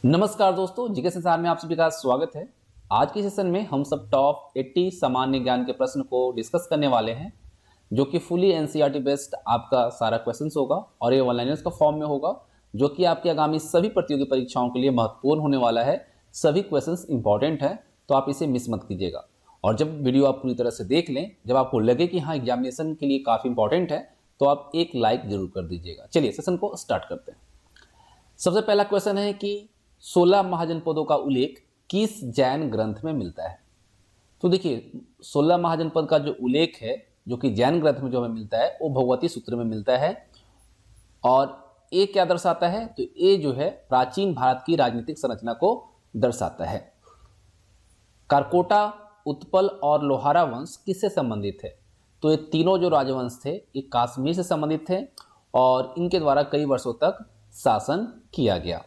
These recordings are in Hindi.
नमस्कार दोस्तों, जीके संसार में आप सभी का स्वागत है। आज के सेशन में हम सब टॉप 80 सामान्य ज्ञान के प्रश्न को डिस्कस करने वाले हैं, जो कि फुली एनसीईआरटी बेस्ड आपका सारा क्वेश्चंस होगा और ये वन लाइनर्स का फॉर्म में होगा, जो कि आपके आगामी सभी प्रतियोगी परीक्षाओं के लिए महत्वपूर्ण होने वाला है। सभी क्वेश्चंस इंपॉर्टेंट है, तो आप इसे मिस मत कीजिएगा। और जब वीडियो आप पूरी तरह से देख लें, जब आपको लगे कि हाँ एग्जामिनेशन के लिए काफ़ी इंपॉर्टेंट है, तो आप एक लाइक जरूर कर दीजिएगा। चलिए सेशन को स्टार्ट करते हैं। सबसे पहला क्वेश्चन है कि 16 महाजनपदों का उल्लेख किस जैन ग्रंथ में मिलता है। तो देखिए 16 महाजनपद का जो उल्लेख है, जो कि जैन ग्रंथ में जो हमें मिलता है, वो भगवती सूत्र में मिलता है। और ये क्या दर्शाता है, तो ये जो है प्राचीन भारत की राजनीतिक संरचना को दर्शाता है। कारकोटा, उत्पल और लोहारा वंश किससे संबंधित है। तो ये तीनों जो राजवंश थे, ये कश्मीर से संबंधित थे और इनके द्वारा कई वर्षों तक शासन किया गया।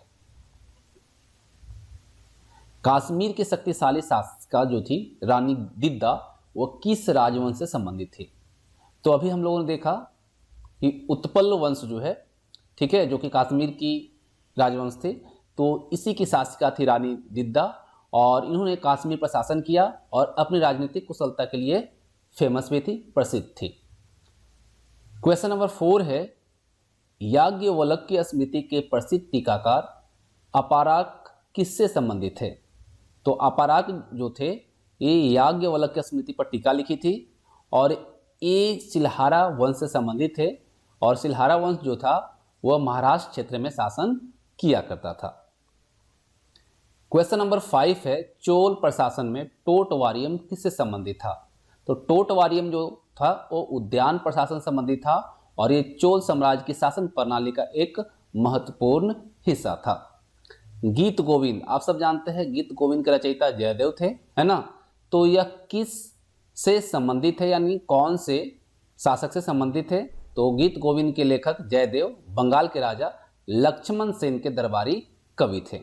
कश्मीर की शक्तिशाली शासिका जो थी रानी दिद्दा, वो किस राजवंश से संबंधित थी। तो अभी हम लोगों ने देखा कि उत्पल वंश जो है, ठीक है, जो कि कश्मीर की राजवंश थे, तो इसी की शासिका थी रानी दिद्दा और इन्होंने कश्मीर पर शासन किया और अपनी राजनीतिक कुशलता के लिए फेमस भी थी, प्रसिद्ध थी। क्वेश्चन नंबर 4 है, याज्ञवल्क्य स्मृति के प्रसिद्ध टीकाकार अपाराक किससे संबंधित है। तो अपाराक जो थे, ये याज्ञवल्क्य स्मृति पर टीका लिखी थी और ये सिलहारा वंश से संबंधित थे। और सिलहारा वंश जो था वह महाराष्ट्र क्षेत्र में शासन किया करता था। क्वेश्चन नंबर 5 है, चोल प्रशासन में टोटवारियम किससे संबंधित था। तो टोटवारियम जो था वो उद्यान प्रशासन संबंधी था और ये चोल साम्राज्य की शासन प्रणाली का एक महत्वपूर्ण हिस्सा था। गीत गोविंद आप सब जानते हैं, गीत गोविंद के रचयिता जयदेव थे, है ना। तो यह किस से संबंधित है, यानी कौन से शासक से संबंधित है। तो गीत गोविंद के लेखक जयदेव बंगाल के राजा लक्ष्मण सेन के दरबारी कवि थे।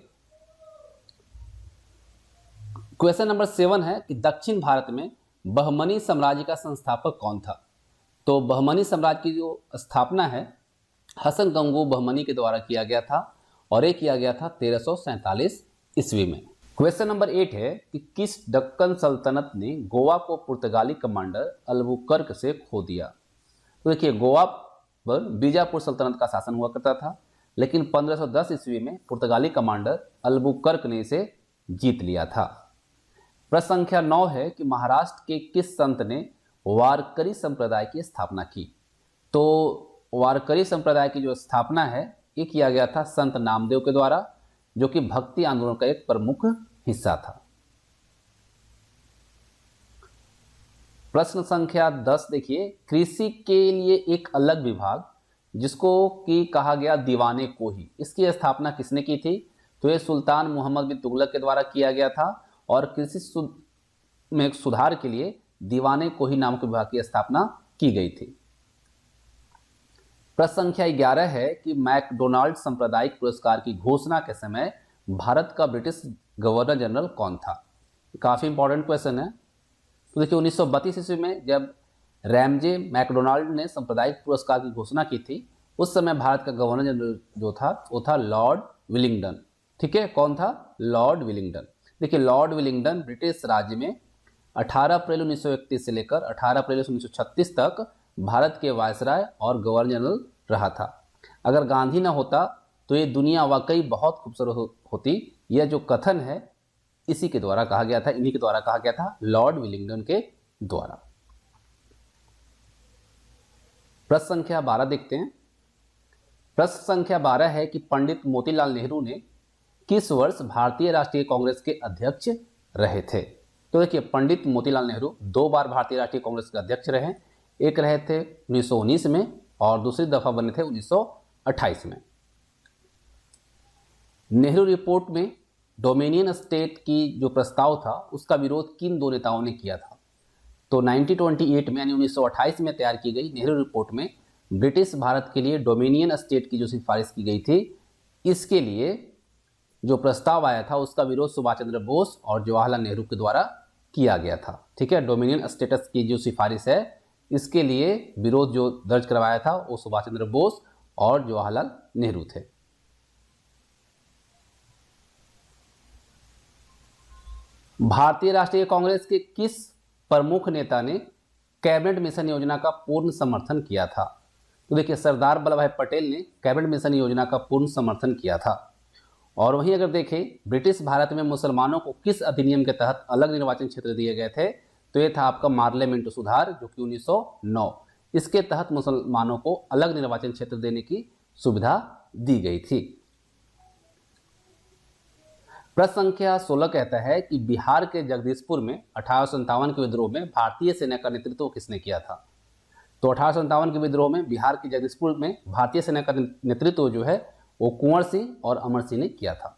क्वेश्चन नंबर 7 है कि दक्षिण भारत में बहमनी साम्राज्य का संस्थापक कौन था। तो बहमनी साम्राज्य की जो स्थापना है हसन गंगू बहमनी के द्वारा किया गया था और ये किया गया था 1347 ईस्वी में। क्वेश्चन नंबर 8 है कि किस दक्कन सल्तनत ने गोवा को पुर्तगाली कमांडर अल्बुकर्क से खो दिया। तो देखिए गोवा पर बीजापुर सल्तनत का शासन हुआ करता था, लेकिन 1510 ईस्वी में पुर्तगाली कमांडर अल्बुकर्क ने इसे जीत लिया था। प्रश्न संख्या 9 है कि महाराष्ट्र के किस संत ने वारकरी संप्रदाय की स्थापना की। तो वारकरी संप्रदाय की जो स्थापना है ये किया गया था संत नामदेव के द्वारा, जो कि भक्ति आंदोलन का एक प्रमुख हिस्सा था। प्रश्न संख्या 10 देखिए, कृषि के लिए एक अलग विभाग जिसको कि कहा गया दीवाने कोही, इसकी स्थापना किसने की थी। तो ये सुल्तान मोहम्मद बिन तुगलक के द्वारा किया गया था और कृषि में सुधार के लिए दीवाने कोही नामक विभाग की स्थापना की गई थी। प्रश्न संख्या 11 है कि मैकडोनाल्ड सांप्रदायिक पुरस्कार की घोषणा के समय भारत का ब्रिटिश गवर्नर जनरल कौन था। काफी इंपॉर्टेंट क्वेश्चन है। तो देखिए 1932 ईस्वी में जब रैमजे मैकडोनाल्ड ने सांप्रदायिक पुरस्कार की घोषणा की थी, उस समय भारत का गवर्नर जनरल जो था वो था लॉर्ड विलिंगडन। ठीक है, कौन था, लॉर्ड विलिंगडन। देखिए लॉर्ड विलिंगडन ब्रिटिश राज्य में 18 अप्रैल 1931 से लेकर 18 अप्रैल 1936 तक भारत के वायसराय और गवर्नर जनरल रहा था। अगर गांधी ना होता तो ये दुनिया वाकई बहुत खूबसूरत होती। यह जो कथन है इसी के द्वारा कहा गया था, इन्हीं के द्वारा कहा गया था, लॉर्ड विलिंगडन के द्वारा। प्रश्न संख्या 12 देखते हैं। प्रश्न संख्या 12 है कि पंडित मोतीलाल नेहरू ने किस वर्ष भारतीय राष्ट्रीय कांग्रेस के अध्यक्ष रहे थे। तो देखिए पंडित मोतीलाल नेहरू 2 बार भारतीय राष्ट्रीय कांग्रेस के अध्यक्ष रहे। एक रहे थे 1919 में और दूसरी दफा बने थे 1928 में। नेहरू रिपोर्ट में डोमिनियन स्टेट की जो प्रस्ताव था उसका विरोध किन 2 नेताओं ने किया था। तो 1928 में यानी 1928 में तैयार की गई नेहरू रिपोर्ट में ब्रिटिश भारत के लिए डोमिनियन स्टेट की जो सिफारिश की गई थी, इसके लिए जो प्रस्ताव आया था उसका विरोध सुभाष चंद्र बोस और जवाहरलाल नेहरू के द्वारा किया गया था। ठीक है, डोमिनियन स्टेटस की जो सिफारिश है इसके लिए विरोध जो दर्ज करवाया था वो सुभाष चंद्र बोस और जवाहरलाल नेहरू थे। भारतीय राष्ट्रीय कांग्रेस के किस प्रमुख नेता ने कैबिनेट मिशन योजना का पूर्ण समर्थन किया था? तो देखिए, सरदार वल्लभ भाई पटेल ने कैबिनेट मिशन योजना का पूर्ण समर्थन किया था। और वहीं अगर देखें, ब्रिटिश भारत में मुसलमानों को किस अधिनियम के तहत अलग निर्वाचन क्षेत्र दिए गए थे? तो ये था आपका पार्लियामेंट सुधार, जो कि 1909। इसके तहत मुसलमानों को अलग निर्वाचन क्षेत्र देने की सुविधा दी गई थी। प्रश्न संख्या 16 कहता है कि बिहार के जगदीशपुर में 1857 के विद्रोह में भारतीय सेना का नेतृत्व किसने किया था? तो 1857 के विद्रोह में बिहार के जगदीशपुर में भारतीय सेना का नेतृत्व जो है वो कुंवर सिंह और अमर सिंह ने किया था।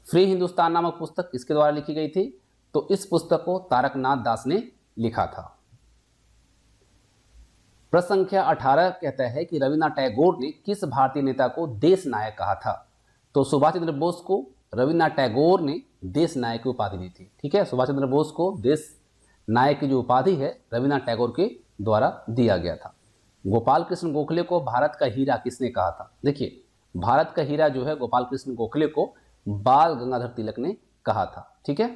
फ्री हिंदुस्तान नामक पुस्तक किसके द्वारा लिखी गई थी? तो इस पुस्तक को तारकनाथ दास ने लिखा था। प्रश्न संख्या 18 कहता है कि रविन्द्रनाथ टैगोर ने किस भारतीय नेता को देश नायक कहा था? तो सुभाष चंद्र बोस को रविन्द्रनाथ टैगोर ने देश नायक की उपाधि दी थी। ठीक है, सुभाष चंद्र बोस को देश नायक की जो उपाधि है रविन्द्रनाथ टैगोर के द्वारा दिया गया था। गोपाल कृष्ण गोखले को भारत का हीरा किसने कहा था? देखिए, भारत का हीरा जो है गोपाल कृष्ण गोखले को बाल गंगाधर तिलक ने कहा था। ठीक है,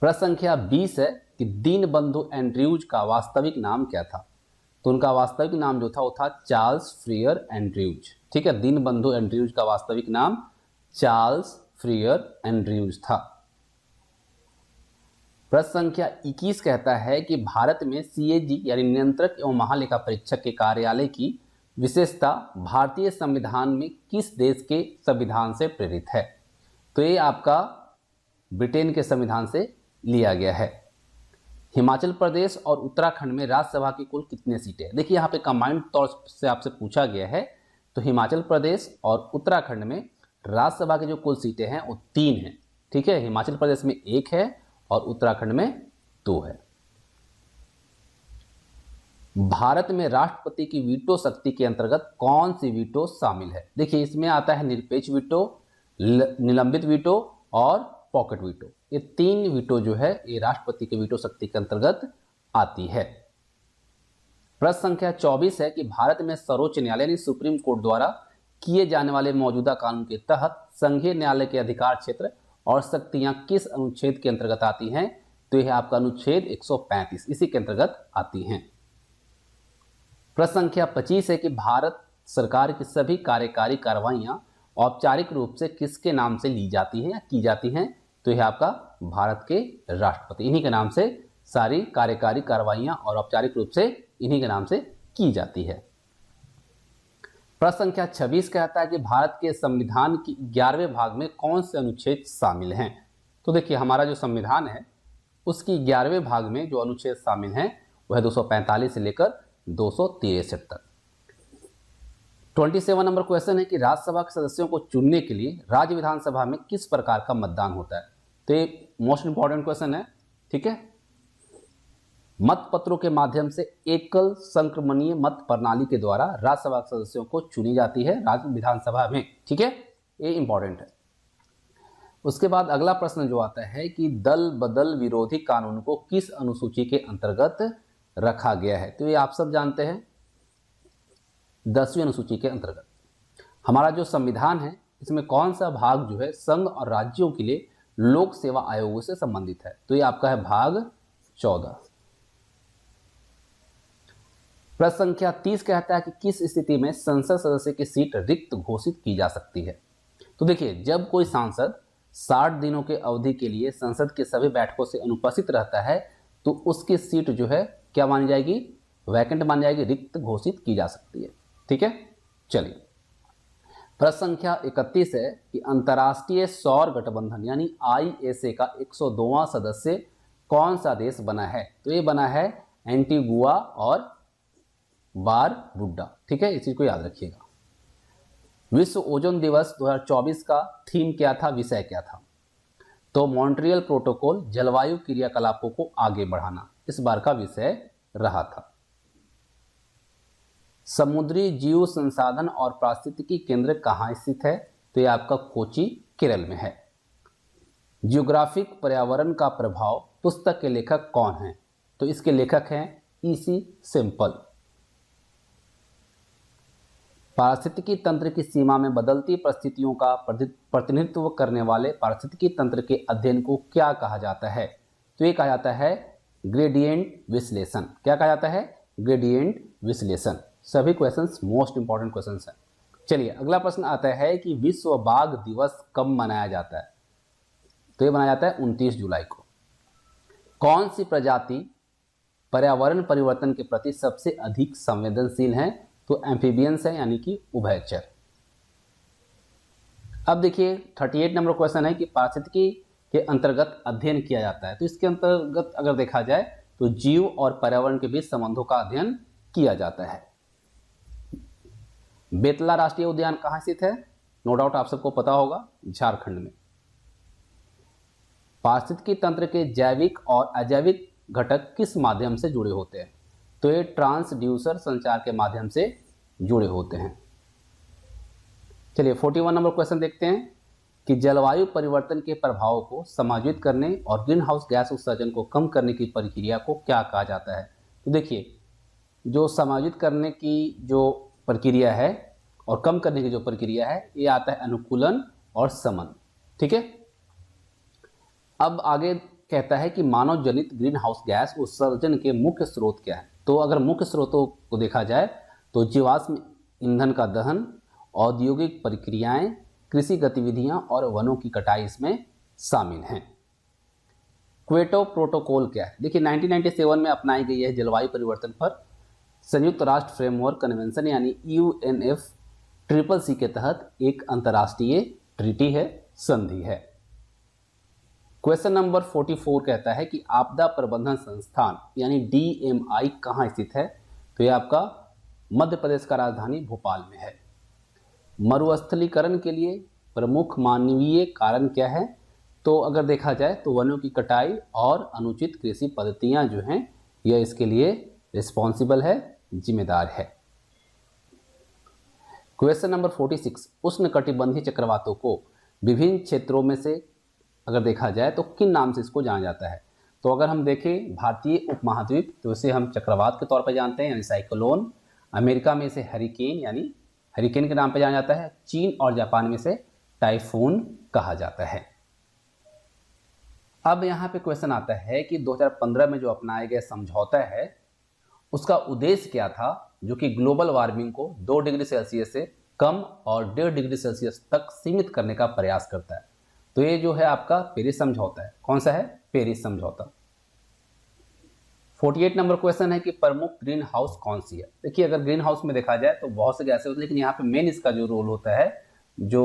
प्रश्न संख्या 20 है कि दीनबंधु एंड्रयूज का वास्तविक नाम क्या था? तो उनका वास्तविक नाम जो था वो था चार्ल्स फ्रियर एंड्रयूज। ठीक है, दीनबंधु एंड्रयूज का वास्तविक नाम चार्ल्स फ्रियर एंड्रयूज था। प्रश्न संख्या 21 कहता है कि भारत में सीएजी यानी नियंत्रक एवं महालेखा परीक्षक के कार्यालय की विशेषता भारतीय संविधान में किस देश के संविधान से प्रेरित है? तो ये आपका ब्रिटेन के संविधान से लिया गया है। हिमाचल प्रदेश और उत्तराखंड में राज्यसभा की कुल कितने सीटें? देखिए, यहाँ पे कंबाइंड तौर से आपसे पूछा गया है। तो हिमाचल प्रदेश और उत्तराखंड में राज्यसभा की जो कुल सीटें हैं वो 3 हैं। ठीक है, हिमाचल प्रदेश में 1 है और उत्तराखंड में 2 है। भारत में राष्ट्रपति की वीटो शक्ति के अंतर्गत कौन सी वीटो शामिल है? देखिए, इसमें आता है निरपेक्ष वीटो, निलंबित वीटो और पॉकेट वीटो। ये 3 वीटो जो है ये राष्ट्रपति के वीटो शक्ति के अंतर्गत आती है। प्रश्न संख्या 24 है कि भारत में सर्वोच्च न्यायालय यानी सुप्रीम कोर्ट द्वारा किए जाने वाले मौजूदा कानून के तहत संघीय न्यायालय के अधिकार क्षेत्र और शक्तियां किस अनुच्छेद के अंतर्गत आती हैं? तो यह आपका अनुच्छेद 135 इसी के अंतर्गत आती हैं। प्रश्न संख्या 25 है कि भारत सरकार की सभी कार्यकारी कार्रवाइयां औपचारिक रूप से किसके नाम से ली जाती हैं या की जाती हैं? तो यह आपका भारत के राष्ट्रपति, इन्हीं के नाम से सारी कार्यकारी कार्रवाइयां और औपचारिक रूप से इन्हीं के नाम से की जाती है। प्रश्न संख्या 26 कहता है कि भारत के संविधान की 11वें भाग में कौन से अनुच्छेद शामिल हैं? तो देखिए, हमारा जो संविधान है उसकी 11वें भाग में जो अनुच्छेद शामिल हैं वह 245 से लेकर 263 तक। 27 नंबर क्वेश्चन है कि राज्यसभा के सदस्यों को चुनने के लिए राज्य विधानसभा में किस प्रकार का मतदान होता है? तो ये मोस्ट इंपॉर्टेंट क्वेश्चन है। ठीक है, मत पत्रों के माध्यम से एकल संक्रमणीय मत प्रणाली के द्वारा राज्यसभा के सदस्यों को चुनी जाती है राज्य विधानसभा में। ठीक है, ये इंपॉर्टेंट है। उसके बाद अगला प्रश्न जो आता है कि दल बदल विरोधी कानून को किस अनुसूची के अंतर्गत रखा गया है? तो ये आप सब जानते हैं, 10वीं अनुसूची के अंतर्गत। हमारा जो संविधान है इसमें कौन सा भाग जो है संघ और राज्यों के लिए लोक सेवा आयोगों से संबंधित है? तो ये आपका है भाग 14। प्रश्न संख्या 30 कहता है कि किस स्थिति में संसद सदस्य की सीट रिक्त घोषित की जा सकती है? तो देखिए, जब कोई सांसद 60 दिनों के अवधि के लिए संसद के सभी बैठकों से अनुपस्थित रहता है तो उसकी सीट जो है क्या मानी जाएगी? वैकेंट मानी जाएगी, रिक्त घोषित की जा सकती है। ठीक है, चलिए। प्रश्न संख्या 31 है कि अंतर्राष्ट्रीय सौर गठबंधन यानी ISA का 102वां सदस्य कौन सा देश बना है? तो ये बना है एंटीगुआ और बारबुडा। ठीक है, इस चीज को याद रखिएगा। विश्व ओजोन दिवस 2024 का थीम क्या था, विषय क्या था? तो मॉन्ट्रियल प्रोटोकॉल जलवायु क्रियाकलापों को आगे बढ़ाना इस बार का विषय रहा था। समुद्री जीव संसाधन और पारिस्थितिकी केंद्र कहाँ स्थित है? तो ये आपका कोची केरल में है। जियोग्राफिक पर्यावरण का प्रभाव पुस्तक के लेखक कौन हैं? तो इसके लेखक हैं EC सिंपल। पारिस्थितिकी तंत्र की सीमा में बदलती परिस्थितियों का प्रतिनिधित्व करने वाले पारिस्थितिकी तंत्र के अध्ययन को क्या कहा जाता है? तो ये कहा जाता है ग्रेडियंट विश्लेषण। क्या कहा जाता है? ग्रेडियंट विश्लेषण। सभी क्वेश्चंस मोस्ट इंपॉर्टेंट क्वेश्चंस हैं। चलिए अगला प्रश्न आता है कि विश्व बाघ दिवस कब मनाया जाता है? तो ये मनाया जाता है 29 जुलाई को। कौन सी प्रजाति पर्यावरण परिवर्तन के प्रति सबसे अधिक संवेदनशील हैं? तो एम्फीबियंस है, यानी कि उभयचर। अब देखिए 38 नंबर क्वेश्चन है कि पारिस्थितिकी के अंतर्गत अध्ययन किया जाता है। तो इसके अंतर्गत अगर देखा जाए तो जीव और पर्यावरण के बीच संबंधों का अध्ययन किया जाता है। बेतला राष्ट्रीय उद्यान कहाँ स्थित है? नो डाउट आप सबको पता होगा, झारखंड में। पारिस्थितिकी तंत्र के जैविक और अजैविक घटक किस माध्यम से जुड़े होते हैं? तो ये ट्रांसड्यूसर संचार के माध्यम से जुड़े होते हैं। चलिए 41 नंबर क्वेश्चन देखते हैं कि जलवायु परिवर्तन के प्रभावों को समायोजित करने और ग्रीन हाउस गैस उत्सर्जन को कम करने की प्रक्रिया को क्या कहा जाता है? तो देखिए जो समायोजित करने की जो प्रक्रिया है और कम करने की जो प्रक्रिया है, ये आता है अनुकूलन और समन। ठीक है। अब आगे कहता है कि मानव जनित ग्रीन हाउस गैस उत्सर्जन के मुख्य स्रोत क्या है? तो अगर मुख्य स्रोतों को देखा जाए तो जीवाश्म ईंधन का दहन, औद्योगिक प्रक्रियाएं, कृषि गतिविधियां और वनों की कटाई इसमें शामिल हैं। क्योटो प्रोटोकॉल क्या है? देखिए 1997 में अपनाई गई है जलवायु परिवर्तन पर संयुक्त राष्ट्र फ्रेमवर्क कन्वेंशन यानी UNFCCC के तहत एक अंतर्राष्ट्रीय ट्रीटी है, संधि है। क्वेश्चन नंबर 44 कहता है कि आपदा प्रबंधन संस्थान यानी DMI कहाँ स्थित है? तो ये आपका मध्य प्रदेश का राजधानी भोपाल में है। मरुस्थलीकरण के लिए प्रमुख मानवीय कारण क्या है? तो अगर देखा जाए तो वनों की कटाई और अनुचित कृषि पद्धतियां जो हैं यह इसके लिए रिस्पॉन्सिबल है, जिम्मेदार है। क्वेश्चन नंबर 46 उष्णकटिबंधीय चक्रवातों को विभिन्न क्षेत्रों में से अगर देखा जाए तो किन नाम से इसको जाना जाता है? तो अगर हम देखें भारतीय उपमहाद्वीप तो इसे हम चक्रवात के तौर पर जानते हैं यानी साइक्लोन। अमेरिका में इसे हरिकेन यानी हरिकेन के नाम पर जाना जाता है। चीन और जापान में इसे टाइफून कहा जाता है। अब यहाँ पे क्वेश्चन आता है कि 2015 में जो अपनाया गया समझौता है उसका उद्देश्य क्या था, जो कि ग्लोबल वार्मिंग को 2 डिग्री सेल्सियस से कम और 1.5 डिग्री सेल्सियस तक सीमित करने का प्रयास करता है। तो ये जो है आपका पेरिस समझौता है। कौन सा है? पेरिस समझौता। 48 नंबर क्वेश्चन है कि प्रमुख ग्रीन हाउस कौन सी है? देखिए अगर ग्रीन हाउस में देखा जाए तो बहुत से गैसें होती है, लेकिन यहाँ पे मेन इसका जो रोल होता है जो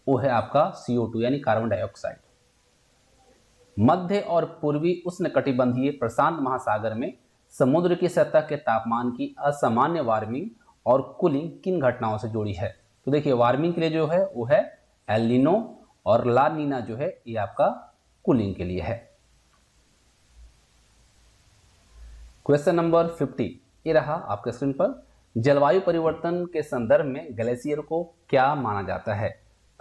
वो है आपका CO2 यानी कार्बन डाइऑक्साइड। मध्य और पूर्वी उष्णकटिबंधीय प्रशांत महासागर में समुद्र की सतह के तापमान की असामान्य वार्मिंग और कूलिंग किन घटनाओं से जुड़ी है? तो देखिए वार्मिंग के लिए जो है वो है एल नीनो और ला नीना जो है ये आपका कूलिंग के लिए है। क्वेश्चन नंबर 50 ये रहा आपके स्क्रीन पर। जलवायु परिवर्तन के संदर्भ में ग्लेशियर को क्या माना जाता है?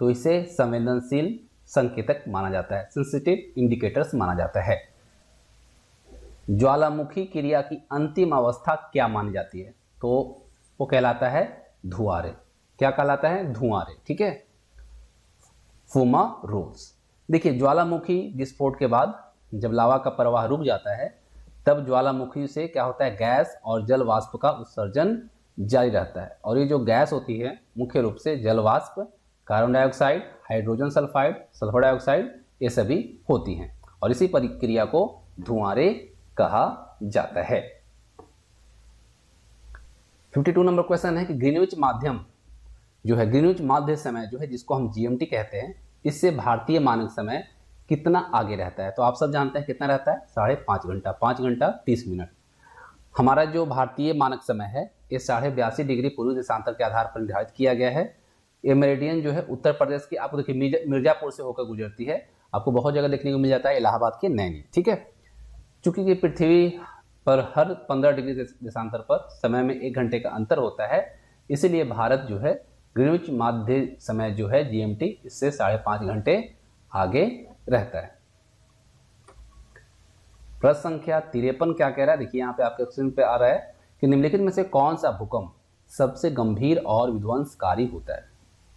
तो इसे संवेदनशील संकेतक माना जाता है, सेंसिटिव इंडिकेटर्स माना जाता है। ज्वालामुखी क्रिया की अंतिम अवस्था क्या मानी जाती है? तो वो कहलाता है धुआरे। क्या कहलाता है? धुआरे। ठीक है, फुमारोस। देखिए ज्वालामुखी विस्फोट के बाद जब लावा का प्रवाह रुक जाता है तब ज्वालामुखी से क्या होता है, गैस और जल वाष्प का उत्सर्जन जारी रहता है। और ये जो गैस होती है मुख्य रूप से जल वाष्प, carbon dioxide, hydrogen sulphide, sulphur dioxide, ये सभी होती हैं और इसी प्रक्रिया को धुआरे कहा जाता है। 52 नंबर क्वेश्चन है कि ग्रीनविच माध्यम जो है, ग्रीनविच माध्य समय जो है जिसको हम GMT कहते हैं, इससे भारतीय मानक समय कितना आगे रहता है? तो आप सब जानते हैं कितना रहता है, 5.5 घंटा, 5 घंटा 30 मिनट। हमारा जो भारतीय मानक समय है ये 82.5 डिग्री पूर्वी देशांतर के आधार पर निर्धारित किया गया है। ये मेरिडियन जो है उत्तर प्रदेश की, आपको देखिए मिर्जापुर से होकर गुजरती है, आपको बहुत जगह देखने को मिल जाता है, इलाहाबाद के नैनी। ठीक है, चूंकि ये पृथ्वी पर हर 15 डिग्री देशांतर पर समय में 1 घंटे का अंतर होता है, इसीलिए भारत जो है ग्रीनविच माध्य समय जो है GMT इससे 5.5 घंटे आगे रहता है। प्रश्न संख्या 53 क्या कह रहा है? देखिए यहाँ पे आपके स्क्रीन पे आ रहा है कि निम्नलिखित में से कौन सा भूकंप सबसे गंभीर और विध्वंसकारी होता है।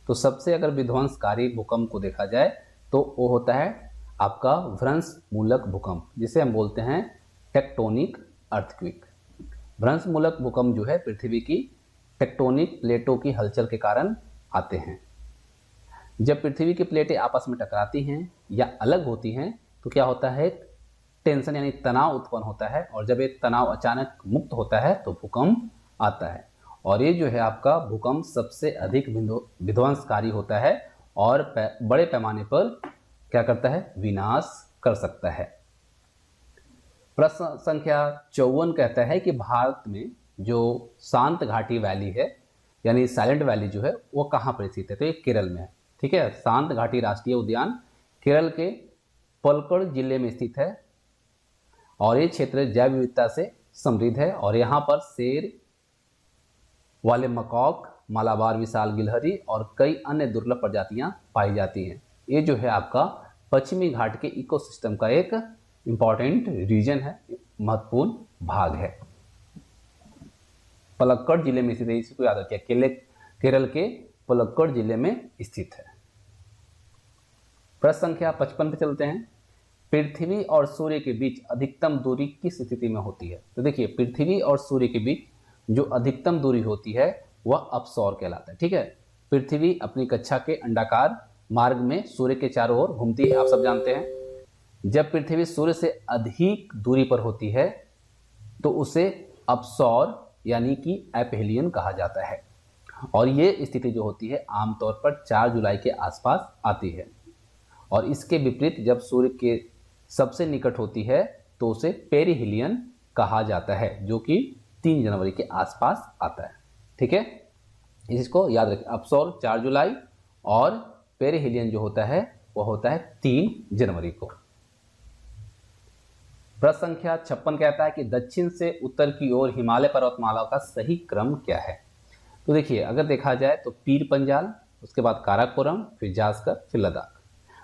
तो सबसे अगर विध्वंसकारी भूकंप को देखा जाए तो वो होता है आपका भ्रंश मूलक भूकंप, जिसे हम बोलते हैं टेक्टोनिक अर्थक्वेक। भ्रंश मूलक भूकंप जो है पृथ्वी की टेक्टोनिक प्लेटों की हलचल के कारण आते हैं। जब पृथ्वी की प्लेटें आपस में टकराती हैं या अलग होती हैं तो क्या होता है, टेंशन यानी तनाव उत्पन्न होता है, और जब एक तनाव अचानक मुक्त होता है तो भूकंप आता है। और ये जो है आपका भूकंप सबसे अधिक विध्वंसकारी होता है और बड़े पैमाने पर क्या करता है, विनाश कर सकता है। प्रश्न संख्या 54 कहता है कि भारत में जो शांत घाटी वैली है यानी साइलेंट वैली जो है वो कहाँ पर स्थित है, तो ये केरल में है। ठीक है, शांत घाटी राष्ट्रीय उद्यान केरल के पलक्कड़ जिले में स्थित है और ये क्षेत्र जैव विविधता से समृद्ध है और यहाँ पर शेर वाले मकॉक, मालाबार विशाल गिलहरी और कई अन्य दुर्लभ प्रजातियां पाई जाती हैं। ये जो है आपका पश्चिमी घाट के इकोसिस्टम का एक इम्पॉर्टेंट रीजन है, महत्वपूर्ण भाग है। पलक्कड़ जिले में स्थित है, इसको याद रखिए, केरल के पलक्कड़ जिले में स्थित है। प्रश्न संख्या 55 पे चलते हैं। पृथ्वी और सूर्य के बीच अधिकतम दूरी किस स्थिति में होती है? तो देखिए, पृथ्वी और सूर्य के बीच जो अधिकतम दूरी होती है वह अपसौर कहलाता है। ठीक है, पृथ्वी अपनी कक्षा के अंडाकार मार्ग में सूर्य के चारों ओर घूमती है, आप सब जानते हैं। जब पृथ्वी सूर्य से अधिक दूरी पर होती है तो उसे अपसौर यानी कि एपहेलियन कहा जाता है और ये स्थिति जो होती है आमतौर पर 4 जुलाई के आसपास आती है। और इसके विपरीत जब सूर्य के सबसे निकट होती है तो उसे पेरिहिलियन कहा जाता है, जो कि 3 जनवरी के आसपास आता है। ठीक है, इसको याद रखें, अपसौर 4 जुलाई और पेरिहिलियन जो होता है वह होता है 3 जनवरी को। प्रश्न संख्या 56 कहता है कि दक्षिण से उत्तर की ओर हिमालय पर्वतमाला का सही क्रम क्या है? तो देखिए, अगर देखा जाए तो पीर पंजाल, उसके बाद काराकोरम, फिर जास्कर, फिर लद्दाख।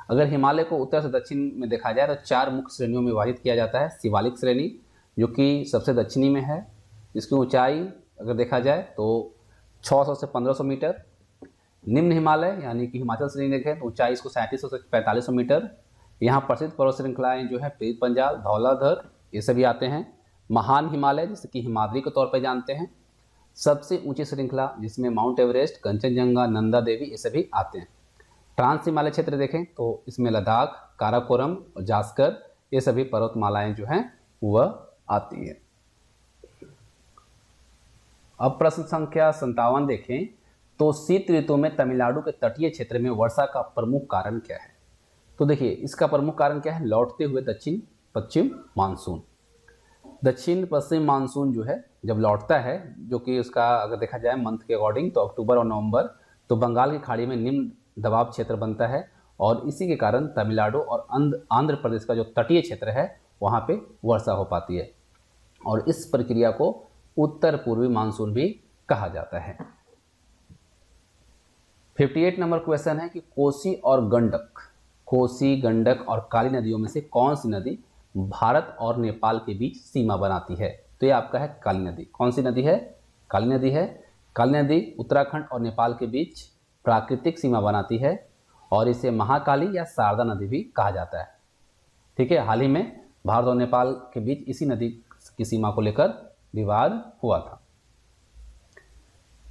अगर हिमालय को उत्तर से दक्षिण में देखा जाए तो 4 मुख्य श्रेणियों में विभाजित किया जाता है। शिवालिक श्रेणी जो कि सबसे दक्षिणी में है, जिसकी ऊंचाई अगर देखा जाए तो 600 से 1500 मीटर। निम्न हिमालय यानी कि हिमाचल श्रेणी देखें तो ऊंचाई इसको 3700 से 4500 मीटर। यहाँ प्रसिद्ध पर्वत श्रृंखलाएँ जो है पीर पंजाल, धौलाधर, ये सभी आते हैं। महान हिमालय जिसे कि हिमाद्री के तौर पर जानते हैं। सबसे ऊंची श्रृंखला जिसमें माउंट एवरेस्ट, कंचनजंगा, नंदा देवी ये सभी आते हैं। ट्रांस हिमालय क्षेत्र देखें तो इसमें लद्दाख, काराकोरम और जास्कर ये सभी पर्वतमालाएं जो हैं वह आती है। अब प्रश्न संख्या 57 देखें तो शीत ऋतु में तमिलनाडु के तटीय क्षेत्र में वर्षा का प्रमुख कारण क्या है? तो देखिए, इसका प्रमुख कारण क्या है, लौटते हुए दक्षिण पश्चिम मानसून। दक्षिण पश्चिम मानसून जो है जब लौटता है, जो कि उसका अगर देखा जाए मंथ के अकॉर्डिंग तो अक्टूबर और नवंबर, तो बंगाल की खाड़ी में निम्न दबाव क्षेत्र बनता है और इसी के कारण तमिलनाडु और आंध्र प्रदेश का जो तटीय क्षेत्र है वहाँ पे वर्षा हो पाती है और इस प्रक्रिया को उत्तर पूर्वी मानसून भी कहा जाता है। 58 नंबर क्वेश्चन है कि कोसी, गंडक और काली नदियों में से कौन सी नदी भारत और नेपाल के बीच सीमा बनाती है? तो ये आपका है काली नदी। कौन सी नदी है? काली नदी है। काली नदी उत्तराखंड और नेपाल के बीच प्राकृतिक सीमा बनाती है और इसे महाकाली या शारदा नदी भी कहा जाता है। ठीक है, हाल ही में भारत और नेपाल के बीच इसी नदी की सीमा को लेकर विवाद हुआ था।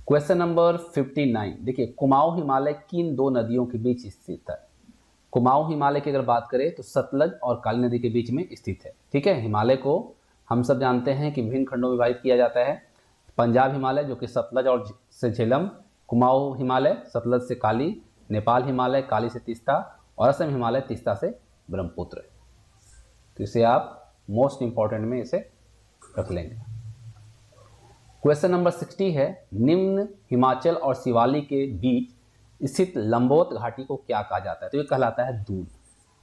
क्वेश्चन नंबर 59 देखिए, कुमाऊं हिमालय किन 2 नदियों के बीच स्थित है? कुमाऊं हिमालय की अगर बात करें तो सतलज और काली नदी के बीच में स्थित है। ठीक है, हिमालय को हम सब जानते हैं कि विभिन्न खंडों में विभाजित किया जाता है। पंजाब हिमालय जो कि सतलज और से झेलम, कुमाऊं हिमालय सतलज से काली, नेपाल हिमालय काली से तीस्ता और असम हिमालय तीस्ता से ब्रह्मपुत्र। तो इसे आप मोस्ट इंपॉर्टेंट में इसे रख लेंगे। क्वेश्चन नंबर 60 है, निम्न हिमाचल और शिवालिक के बीच स्थित लंबोत घाटी को क्या कहा जाता है? तो ये कहलाता है दून।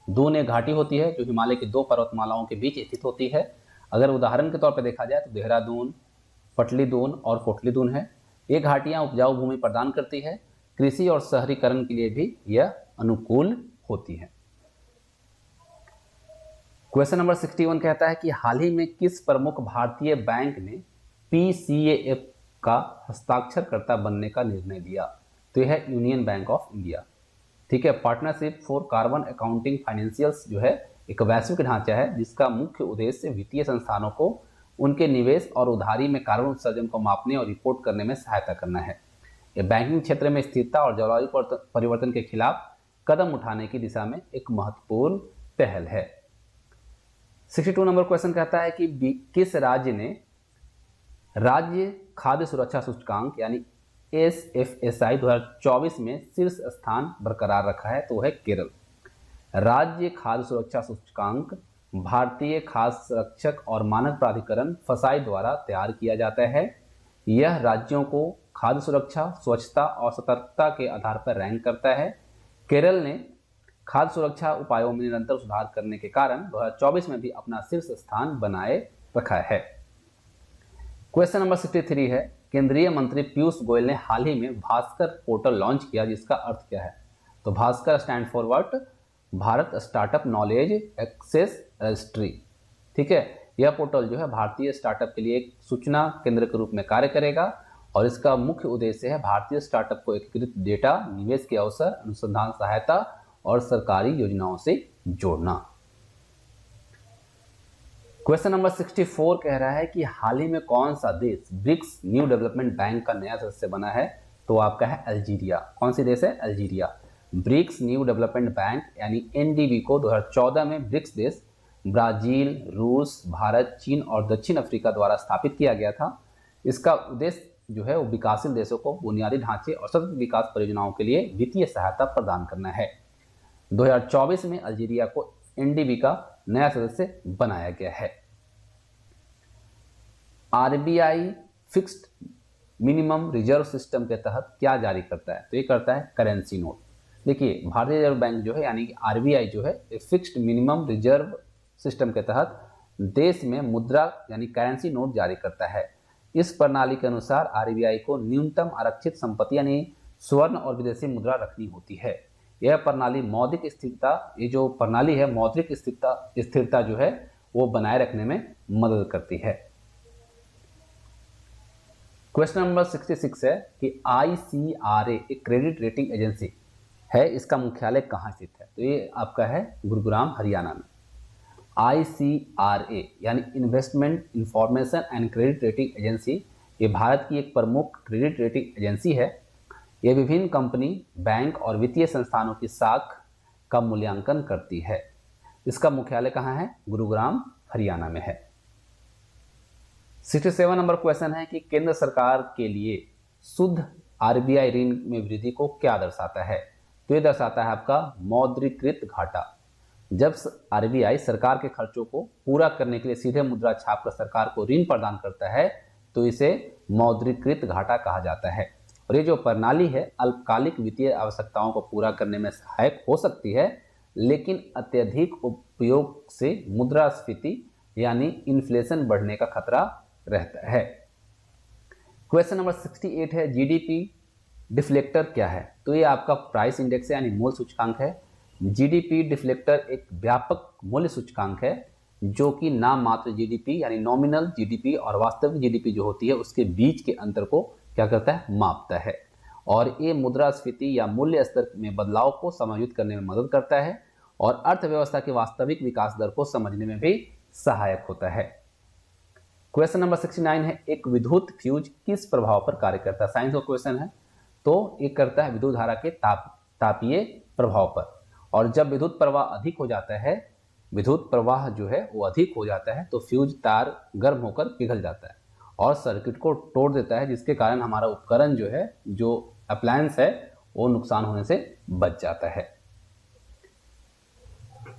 दून एक घाटी होती है जो हिमालय की 2 पर्वतमालाओं के बीच स्थित होती है। अगर उदाहरण के तौर पर देखा जाए तो देहरादून, पटली दून और कोटली दून है। ये घाटियां उपजाऊ भूमि प्रदान करती है, कृषि और शहरीकरण के लिए भी यह अनुकूल होती है। क्वेश्चन नंबर 61 कहता है कि हाल ही में किस प्रमुख भारतीय बैंक ने PCAF का हस्ताक्षरकर्ता बनने का निर्णय लिया? तो यह है यूनियन बैंक ऑफ इंडिया। ठीक है। Partnership for carbon accounting financials जो है एक वैश्विक ढांचा है जिसका मुख्य उद्देश्य वित्तीय संस्थानों को उनके निवेश और उधारी में कार्बन उत्सर्जन को मापने और रिपोर्ट करने में सहायता करना है। यह बैंकिंग क्षेत्र में स्थिरता और जलवायु परिवर्तन के खिलाफ कदम उठाने की दिशा में एक महत्वपूर्ण पहल है। 62 नंबर क्वेश्चन कहता है कि किस राज्य ने राज्य खाद्य सुरक्षा सूचकांक यानी SFSI 2024 में शीर्ष स्थान बरकरार रखा है? तो है केरल। राज्य खाद्य सुरक्षा सूचकांक भारतीय खाद्य संरक्षक और मानक प्राधिकरण FSSAI द्वारा तैयार किया जाता है। यह राज्यों को खाद्य सुरक्षा, स्वच्छता और सतर्कता के आधार पर रैंक करता है। केरल ने खाद्य सुरक्षा उपायों में निरंतर सुधार करने के कारण 2024 में भी अपना शीर्ष स्थान बनाए रखा है। क्वेश्चन नंबर 63 है, केंद्रीय मंत्री पीयूष गोयल ने हाल ही में भास्कर पोर्टल लॉन्च किया जिसका अर्थ क्या है? तो Bhaskar stand for what? Bharat startup knowledge access registry. ठीक है। यह पोर्टल जो है भारतीय स्टार्टअप के लिए एक सूचना केंद्र के रूप में कार्य करेगा और इसका मुख्य उद्देश्य है भारतीय स्टार्टअप को एकीकृत डेटा, निवेश के अवसर, अनुसंधान सहायता और सरकारी योजनाओं से जोड़ना। क्वेश्चन नंबर 64 कह रहा है कि हाल ही में कौन सा देश ब्रिक्स न्यू डेवलपमेंट बैंक का नया सदस्य बना है? तो आपका है अल्जीरिया। कौन सी देश है? Algeria. BRICS new development bank यानी NDB को 2014 में ब्रिक्स देश ब्राजील, रूस, भारत, चीन और दक्षिण अफ्रीका द्वारा स्थापित किया गया था। इसका उद्देश्य जो है वो विकासशील देशों को बुनियादी ढांचे और सतत विकास परियोजनाओं के लिए वित्तीय सहायता प्रदान करना है। 2024 में अल्जीरिया को NDB का नया सदस्य बनाया गया है। RBI fixed minimum reserve system के तहत क्या जारी करता है? तो ये करता है करेंसी नोट। देखिए, भारतीय रिजर्व बैंक जो है यानी कि RBI जो है फिक्स्ड मिनिमम रिजर्व सिस्टम के तहत देश में मुद्रा यानी करेंसी नोट जारी करता है। इस प्रणाली के अनुसार RBI को न्यूनतम आरक्षित संपत्ति यानी स्वर्ण और विदेशी मुद्रा रखनी होती है। यह प्रणाली मौद्रिक स्थिरता, ये जो प्रणाली है मौद्रिक स्थिरता जो है वो बनाए रखने में मदद करती है। क्वेश्चन नंबर 66 है कि ICRA एक क्रेडिट रेटिंग एजेंसी है, इसका मुख्यालय कहाँ स्थित है? तो ये आपका है गुरुग्राम, हरियाणा में। ICRA यानी investment information and credit rating agency, ये भारत की एक प्रमुख क्रेडिट रेटिंग एजेंसी है। ये विभिन्न कंपनी, बैंक और वित्तीय संस्थानों की साख का मूल्यांकन करती है। इसका मुख्यालय कहाँ है? गुरुग्राम, हरियाणा में है। 67 नंबर क्वेश्चन है कि केंद्र सरकार के लिए शुद्ध RBI ऋण में वृद्धि को क्या दर्शाता है? तो ये दर्शाता है आपका मौद्रीकृत घाटा। जब RBI सरकार के खर्चों को पूरा करने के लिए सीधे मुद्रा छाप कर सरकार को ऋण प्रदान करता है तो इसे मौद्रीकृत घाटा कहा जाता है। और ये जो प्रणाली है अल्पकालिक वित्तीय आवश्यकताओं को पूरा करने में सहायक हो सकती है, लेकिन अत्यधिक उपयोग से मुद्रास्फीति यानी इन्फ्लेशन बढ़ने का खतरा रहता है। क्वेश्चन नंबर 68 है, GDP डिफ्लेक्टर क्या है? तो ये आपका प्राइस इंडेक्स है यानी मूल्य सूचकांक है। GDP डिफ्लेक्टर एक व्यापक मूल्य सूचकांक है जो कि नाम मात्र GDP यानी नॉमिनल GDP और वास्तविक GDP जो होती है उसके बीच के अंतर को क्या करता है? मापता है। और ये मुद्रास्फीति या मूल्य स्तर में बदलाव को समायोजित करने में मदद करता है और अर्थव्यवस्था के वास्तविक विकास दर को समझने में भी सहायक होता है। क्वेश्चन नंबर 69 है, एक विद्युत फ्यूज किस प्रभाव पर कार्य करता है? साइंस का क्वेश्चन है। तो ये करता है विद्युत धारा के तापीय प्रभाव पर। और जब विद्युत प्रवाह अधिक हो जाता है, विद्युत प्रवाह जो है वो अधिक हो जाता है तो फ्यूज तार गर्म होकर पिघल जाता है और सर्किट को तोड़ देता है, जिसके कारण हमारा उपकरण जो है, जो अप्लायंस है, वो नुकसान होने से बच जाता है।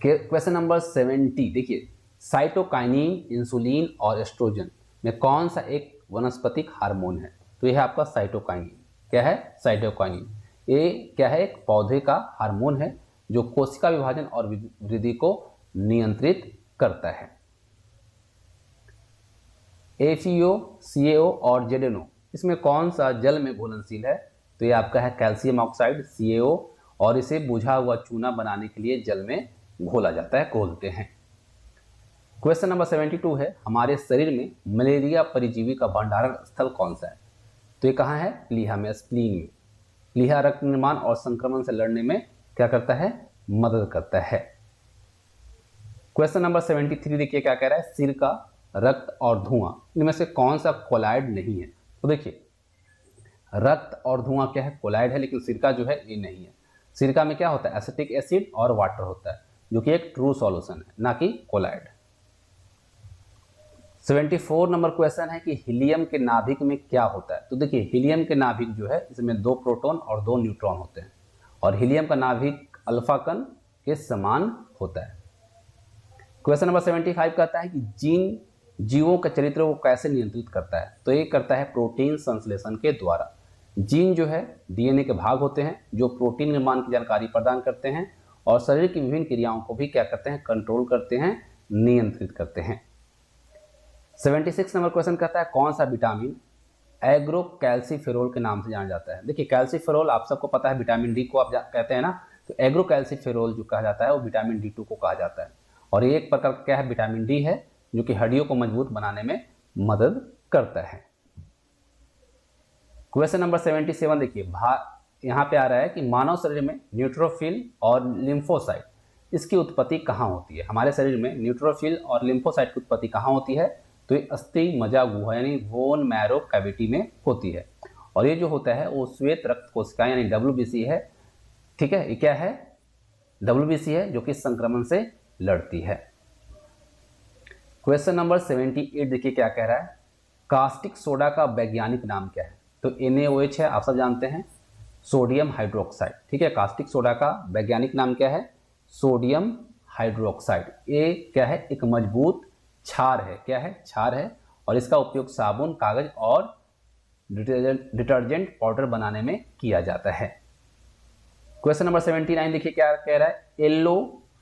क्वेश्चन नंबर 70 देखिए, साइटोकाइनिन, इंसुलिन और एस्ट्रोजन में कौन सा एक वनस्पतिक हार्मोन है? तो यह है आपका साइटोकाइनिन। क्या है? साइटोकाइनिन। ये क्या है? एक पौधे का हार्मोन है जो कोशिका विभाजन और वृद्धि को नियंत्रित करता है। FeO, CaO और ZNO इसमें कौन सा जल में घुलनशील है? तो ये आपका है कैल्शियम ऑक्साइड CaO, और इसे बुझा हुआ चूना बनाने के लिए जल में घोला जाता है, घोलते हैं। क्वेश्चन नंबर 72 है, हमारे शरीर में मलेरिया परिजीवी का भंडारण स्थल कौन सा है? तो ये कहाँ है? प्लीहा में, स्प्लीन में। प्लीहा रक्त निर्माण और संक्रमण से लड़ने में क्या करता है? मदद करता है। क्वेश्चन नंबर 73 देखिए क्या कह रहा है, सिरका, रक्त और धुआं इनमें से कौन सा कोलाइड नहीं है? तो देखिए रक्त और धुआं क्या है? कोलाइड है, लेकिन सिरका जो है ये नहीं है। सिरका में क्या होता है? एसिटिक एसिड और वाटर होता है, जो कि एक ट्रू सॉल्यूशन है, ना कि कोलाइड। 74 नंबर क्वेश्चन है कि हीलियम के नाभिक में क्या होता है? तो देखिए हीलियम के नाभिक जो है इसमें 2 प्रोटॉन और 2 न्यूट्रॉन होते हैं, और हीलियम का नाभिक अल्फा कण के समान होता है। क्वेश्चन नंबर 75 कहता है कि जीवों के चरित्र को कैसे नियंत्रित करता है? तो ये करता है प्रोटीन संश्लेषण के द्वारा। जीन जो है डीएनए के भाग होते हैं जो प्रोटीन निर्माण की जानकारी प्रदान करते हैं और शरीर की विभिन्न क्रियाओं को भी क्या करते हैं? कंट्रोल करते हैं, नियंत्रित करते हैं। 76 नंबर क्वेश्चन कहता है कौन सा विटामिन एग्रोकैल्सीफेरोल के नाम से जाना जाता है? देखिए कैल्सीफेरोल आप सबको पता है, विटामिन डी को आप कहते हैं ना, तो एग्रोकैल्सीफेरोल जो कहा जाता है वो विटामिन D2 को कहा जाता है, और ये एक प्रकार का क्या है? विटामिन डी है, जो कि हड्डियों को मजबूत बनाने में मदद करता है। क्वेश्चन नंबर 77 देखिए यहाँ पे आ रहा है कि मानव शरीर में न्यूट्रोफिल और लिम्फोसाइट इसकी उत्पत्ति कहाँ होती है? हमारे शरीर में न्यूट्रोफिल और लिम्फोसाइट की उत्पत्ति कहाँ होती है? तो ये अस्थि मज्जा गुहा यानी बोन मैरो कैविटी में होती है, और ये जो होता है वो श्वेत रक्त कोशिका यानी WBC है। ठीक है, ये क्या है? WBC है, जो कि संक्रमण से लड़ती है। क्वेश्चन नंबर 78 देखिए क्या कह रहा है, कास्टिक सोडा का वैज्ञानिक नाम क्या है? तो NaOH है, आप सब जानते हैं, सोडियम हाइड्रोक्साइड। ठीक है, कास्टिक सोडा का वैज्ञानिक नाम क्या है? Sodium hydroxide. ये क्या है? एक मजबूत क्षार है। क्या है? क्षार है, और इसका उपयोग साबुन, कागज और डिटर्जेंट पाउडर बनाने में किया जाता है। क्वेश्चन नंबर 79 देखिए क्या कह रहा है, येलो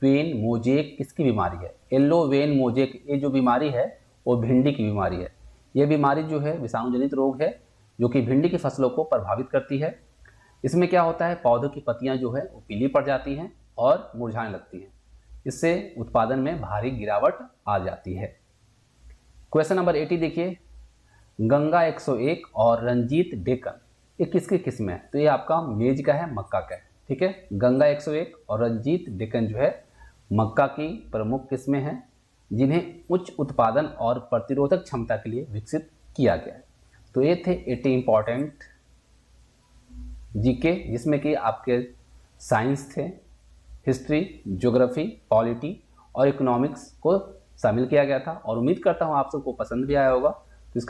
वेन मोजेक किसकी बीमारी है? येलो वेन मोजेक ये जो बीमारी है वो भिंडी की बीमारी है। ये बीमारी जो है विषाणुजनित रोग है, जो कि भिंडी की फसलों को प्रभावित करती है। इसमें क्या होता है? पौधों की पत्तियां जो है वो पीली पड़ जाती हैं और मुरझाने लगती हैं। इससे उत्पादन में भारी गिरावट आ जाती है। क्वेश्चन नंबर 80 देखिए, गंगा 101 और रंजीत डेकन ये किसकी किस्म है? तो ये आपका मेज का है, मक्का का है। ठीक है, गंगा 101 और रंजीत डेकन जो है मक्का की प्रमुख किस्में हैं, जिन्हें उच्च उत्पादन और प्रतिरोधक क्षमता के लिए विकसित किया गया है। तो ये थे 80 इंपॉर्टेंट जीके, जिसमें कि आपके साइंस थे, हिस्ट्री, ज्योग्राफी, पॉलिटी और इकोनॉमिक्स को शामिल किया गया था, और उम्मीद करता हूँ आप सबको पसंद भी आया होगा।